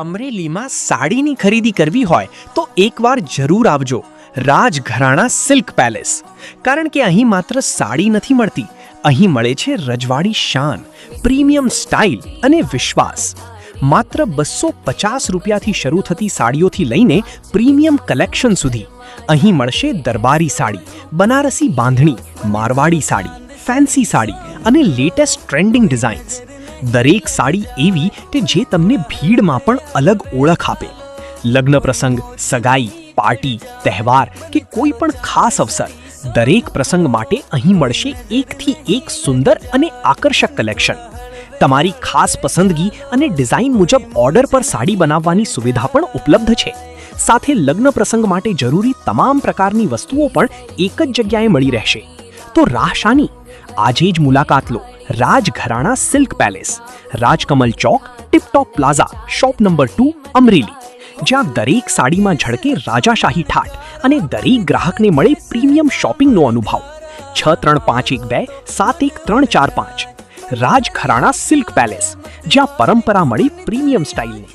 અમરેલીમાં સાડીની ખરીદી કરવી હોય તો એકવાર જરૂર આવજો રાજઘરાણા સિલ્ક પેલેસ. કારણ કે અહીં માત્ર સાડી નથી મળતી, અહીં મળે છે રજવાડી શાન, પ્રીમિયમ સ્ટાઇલ અને વિશ્વાસ. માત્ર 250 રૂપિયાથી શરૂ થતી સાડીઓથી લઈને પ્રીમિયમ કલેક્શન સુધી અહીં મળશે દરબારી સાડી, બનારસી બાંધણી, મારવાડી સાડી, ફેન્સી સાડી અને લેટેસ્ટ ટ્રેન્ડિંગ ડિઝાઇન્સ. દરેક સાડી એવી કે જે તમને ભીડમાં પણ અલગ ઓળખ આપે. લગ્ન પ્રસંગ, સગાઈ, પાર્ટી, તહેવાર કે કોઈ પણ ખાસ અવસર, દરેક પ્રસંગ માટે અહીં મળશે એકથી એક સુંદર અને આકર્ષક કલેક્શન. તમારી ખાસ પસંદગી અને ડિઝાઇન મુજબ ઓર્ડર પર સાડી બનાવવાની સુવિધા પણ ઉપલબ્ધ છે. સાથે લગ્ન પ્રસંગ માટે જરૂરી તમામ પ્રકારની વસ્તુઓ પણ એક જ જગ્યાએ મળી રહેશે. તો રાહ શાની? આજે જ મુલાકાત લો રાજઘરાણા સિલ્ક પેલેસ, રાજકમલ ચોક, tip-top plaza, shop number 2, Amreli. જ્યાં દરેક સાડીમાં ઝળકે રાજાશાહી ઠાઠ અને દરેક ગ્રાહકને મળે પ્રીમિયમ શોપિંગનો અનુભવ. 6351271345 રાજઘરાણા સિલ્ક પેલેસ, જ્યાં પરંપરા મળે પ્રીમિયમ સ્ટાઇલને.